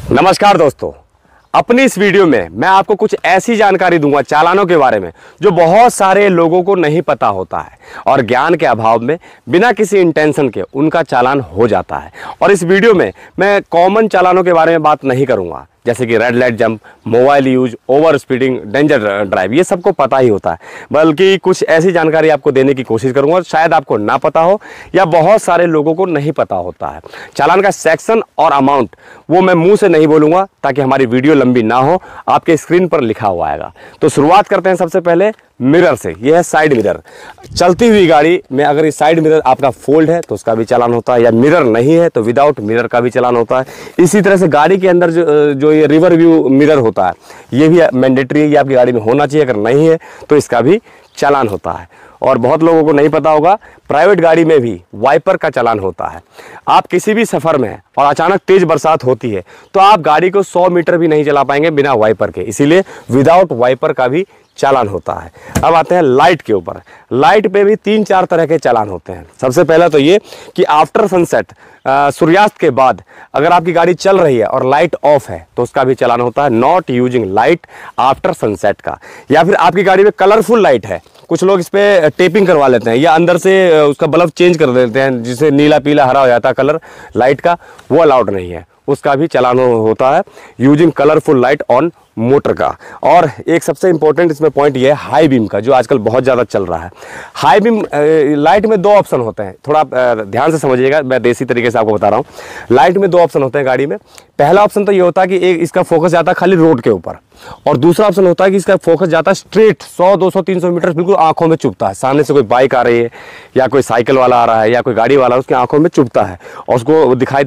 नमस्कार दोस्तों, अपनी इस वीडियो में मैं आपको कुछ ऐसी जानकारी दूंगा चालानों के बारे में जो बहुत सारे लोगों को नहीं पता होता है और ज्ञान के अभाव में बिना किसी इंटेंशन के उनका चालान हो जाता है। और इस वीडियो में मैं कॉमन चालानों के बारे में बात नहीं करूंगा, जैसे कि red light jump, mobile use, over speeding, danger drive, ये सबको पता ही होता है, बल्कि कुछ ऐसी जानकारी आपको देने की कोशिश करूंगा शायद आपको ना पता हो या बहुत सारे लोगों को नहीं पता होता है। चालान का सेक्शन और अमाउंट वो मैं मुंह से नहीं बोलूंगा ताकि हमारी वीडियो लंबी ना हो, आपके स्क्रीन पर लिखा हुआ आएगा। तो शुरुआत करते हैं सबसे पहले मिरर से। यह है साइड मिरर। चलती हुई गाड़ी में अगर ये साइड मिरर आपका फोल्ड है तो उसका भी चालान होता है, या मिरर नहीं है तो विदाउट मिरर का भी चालान होता है। इसी तरह से गाड़ी के अंदर जो ये रिवर व्यू मिरर होता है ये भी मैंडेटरी है, ये आपकी गाड़ी में होना चाहिए। अगर नहीं है तो इसका भी चालान होता है। और बहुत लोगों को नहीं पता होगा, प्राइवेट गाड़ी में भी वाइपर का चालान होता है। आप किसी भी सफ़र में और अचानक तेज बरसात होती है तो आप गाड़ी को 100 मीटर भी नहीं चला पाएंगे बिना वाइपर के, इसीलिए विदाउट वाइपर का भी चालान होता है। अब आते हैं लाइट के ऊपर। लाइट पे भी 3-4 तरह के चालान होते हैं। सबसे पहला तो ये कि आफ्टर सनसेट, सूर्यास्त के बाद अगर आपकी गाड़ी चल रही है और लाइट ऑफ है तो उसका भी चालान होता है, not using light after sunset का। या फिर आपकी गाड़ी में कलरफुल लाइट है, कुछ लोग इस पर टेपिंग करवा लेते हैं या अंदर से उसका बल्ब चेंज कर देते हैं जिससे नीला पीला हरा हो जाता है कलर लाइट का, वो अलाउड नहीं है, उसका भी चालान होता है using colourful light on motor का। और एक सबसे इंपॉर्टेंट इसमें पॉइंट ये है हाई बीम का, जो आजकल बहुत ज़्यादा चल रहा है। हाई बीम लाइट में 2 ऑप्शन होते हैं, थोड़ा ध्यान से समझिएगा, मैं देसी तरीके से आपको बता रहा हूँ। लाइट में 2 ऑप्शन होते हैं गाड़ी में। पहला ऑप्शन तो ये होता है कि एक इसका फोकस जाता है खाली रोड के ऊपर, और दूसरा ऑप्शन होता है कि इसका फोकस जाता है स्ट्रेट 100, 200, 300 मीटर बिल्कुल आंखों में चुभता है। सामने से कोई बाइक आ रही है या कोई साइकिल वाला आ रहा है या कोई गाड़ी वाला, उसकी आंखों में चुभता है और उसको दिखाई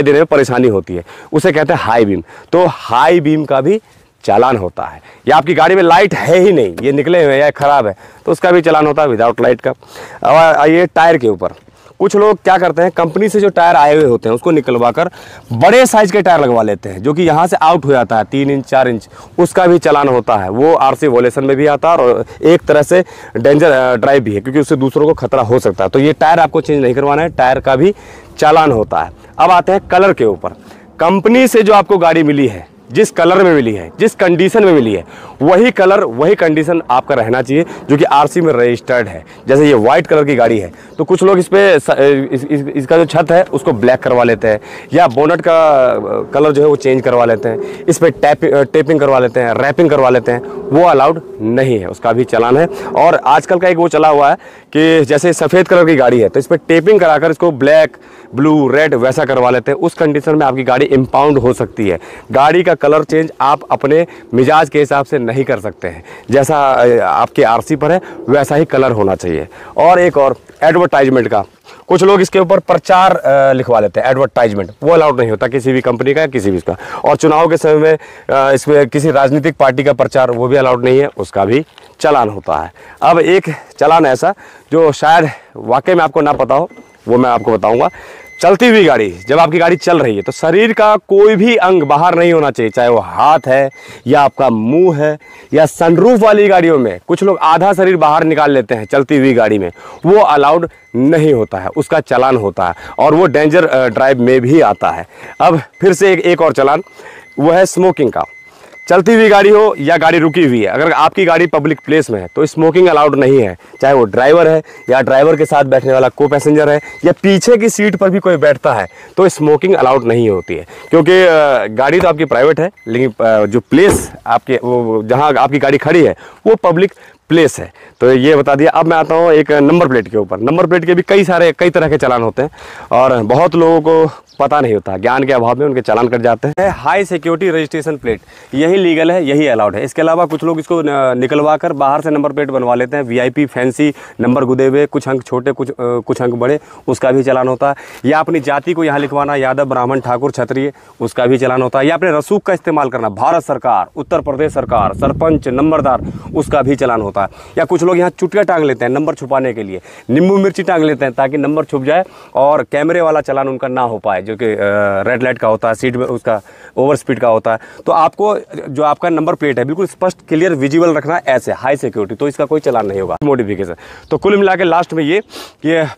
देने में परेशानी होती है, उसे कहते हैं हाई बीम। तो हाई बीम का भी चालान होता है। या आपकी गाड़ी में लाइट है ही नहीं, ये निकले हुए या खराब है, तो उसका भी चालान होता है विदाउट लाइट का। और ये टायर के ऊपर कुछ लोग क्या करते हैं, कंपनी से जो टायर आए हुए होते हैं उसको निकलवा कर बड़े साइज के टायर लगवा लेते हैं, जो कि यहाँ से आउट हो जाता है 3 इंच 4 इंच, उसका भी चालान होता है। वो आरसी वॉल्यूशन में भी आता है और एक तरह से डेंजर ड्राइव भी है, क्योंकि उससे दूसरों को खतरा हो सकता है। तो ये टायर आपको चेंज नहीं करवाना है, टायर का भी चालान होता है। अब आते हैं कलर के ऊपर। कंपनी से जो आपको गाड़ी मिली है, जिस कलर में मिली है, जिस कंडीशन में मिली है, वही कलर वही कंडीशन आपका रहना चाहिए जो कि आरसी में रजिस्टर्ड है। जैसे ये वाइट कलर की गाड़ी है तो कुछ लोग इस पे इसका जो छत है उसको ब्लैक करवा लेते हैं, या बोनट का कलर जो है वो चेंज करवा लेते हैं, इस पे टेपिंग करवा लेते हैं, रैपिंग करवा लेते हैं, वो अलाउड नहीं है, उसका भी चालान है। और आजकल का एक वो चला हुआ है कि जैसे सफ़ेद कलर की गाड़ी है तो इस पर टेपिंग कराकर इसको ब्लैक, ब्लू, रेड वैसा करवा लेते हैं। उस कंडीशन में आपकी गाड़ी इम्पाउंड हो सकती है। गाड़ी का कलर चेंज आप अपने मिजाज के हिसाब से नहीं कर सकते हैं, जैसा आपके आरसी पर है वैसा ही कलर होना चाहिए। और एक और एडवर्टाइजमेंट का, कुछ लोग इसके ऊपर प्रचार लिखवा लेते हैं, एडवर्टाइजमेंट, वो अलाउड नहीं होता किसी भी कंपनी का या किसी भी इसका। और चुनाव के समय में इसमें किसी राजनीतिक पार्टी का प्रचार, वो भी अलाउड नहीं है, उसका भी चालान होता है। अब एक चालान ऐसा जो शायद वाकई में आपको ना पता हो, वो मैं आपको बताऊंगा। चलती हुई गाड़ी, जब आपकी गाड़ी चल रही है तो शरीर का कोई भी अंग बाहर नहीं होना चाहिए, चाहे वो हाथ है या आपका मुंह है, या सनरूफ वाली गाड़ियों में कुछ लोग आधा शरीर बाहर निकाल लेते हैं चलती हुई गाड़ी में, वो अलाउड नहीं होता है, उसका चालान होता है और वो डेंजर ड्राइव में भी आता है। अब फिर से एक और चालान, वो है स्मोकिंग का। चलती हुई गाड़ी हो या गाड़ी रुकी हुई है, अगर आपकी गाड़ी पब्लिक प्लेस में है तो स्मोकिंग अलाउड नहीं है, चाहे वो ड्राइवर है या ड्राइवर के साथ बैठने वाला को पैसेंजर है या पीछे की सीट पर भी कोई बैठता है तो स्मोकिंग अलाउड नहीं होती है। क्योंकि गाड़ी तो आपकी प्राइवेट है, लेकिन जो प्लेस आपके वो जहाँ आपकी गाड़ी खड़ी है वो पब्लिक प्लेस है। तो ये बता दिया। अब मैं आता हूँ एक नंबर प्लेट के ऊपर। नंबर प्लेट के भी कई तरह के चालान होते हैं और बहुत लोगों को पता नहीं होता, ज्ञान के अभाव में उनके चालान कट जाते हैं। हाई सिक्योरिटी रजिस्ट्रेशन प्लेट, यही लीगल है, यही अलाउड है। इसके अलावा कुछ लोग इसको निकलवा कर बाहर से नंबर प्लेट बनवा लेते हैं, वीआईपी फैंसी नंबर गुदे हुए, कुछ अंक छोटे कुछ अंक बड़े, उसका भी चालान होता है। या अपनी जाति को यहाँ लिखवाना, यादव, ब्राह्मण, ठाकुर, क्षत्रिय, उसका भी चालान होता है। या अपने रसूख का इस्तेमाल करना, भारत सरकार, उत्तर प्रदेश सरकार, सरपंच, नंबरदार, उसका भी चालान होता है। या कुछ लोग यहाँ चुटिया टांग लेते हैं नंबर छुपाने के लिए, नींबू मिर्ची टांग लेते हैं ताकि नंबर छुप जाए और कैमरे वाला चालान उनका ना हो पाए, जो कि रेड लाइट का होता है, सीट में उसका ओवर स्पीड का होता है। तो आपको जो आपका नंबर प्लेट है बिल्कुल स्पष्ट क्लियर विजिबल रखना, ऐसे हाई सिक्योरिटी, तो इसका कोई चालान नहीं होगा। मॉडिफिकेशन तो कुल मिला के लास्ट में ये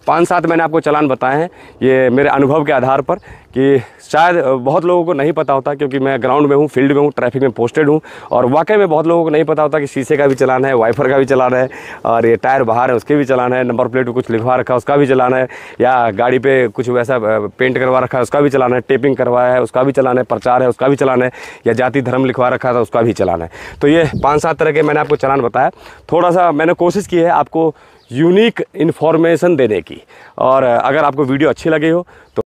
5-7 मैंने आपको चालान बताए हैं, ये मेरे अनुभव के आधार पर कि शायद बहुत लोगों को नहीं पता होता, क्योंकि मैं ग्राउंड में हूँ, फील्ड में हूँ, ट्रैफिक में पोस्टेड हूँ, और वाकई में बहुत लोगों को नहीं पता होता कि शीशे का भी चलान है, वाइपर का भी चलान है, और ये टायर बाहर है उसके भी चलान है, नंबर प्लेट पर कुछ लिखवा रखा है उसका भी चलान है, या गाड़ी पे कुछ वैसा पेंट करवा रखा है उसका भी चलान है, टेपिंग करवाया है उसका भी चलान है, प्रचार है उसका भी चलान है, या जाति धर्म लिखवा रखा था उसका भी चलान है। तो ये 5-7 तरह के मैंने आपको चलान बताया। थोड़ा सा मैंने कोशिश की है आपको यूनिक इन्फॉर्मेशन देने की, और अगर आपको वीडियो अच्छी लगी हो तो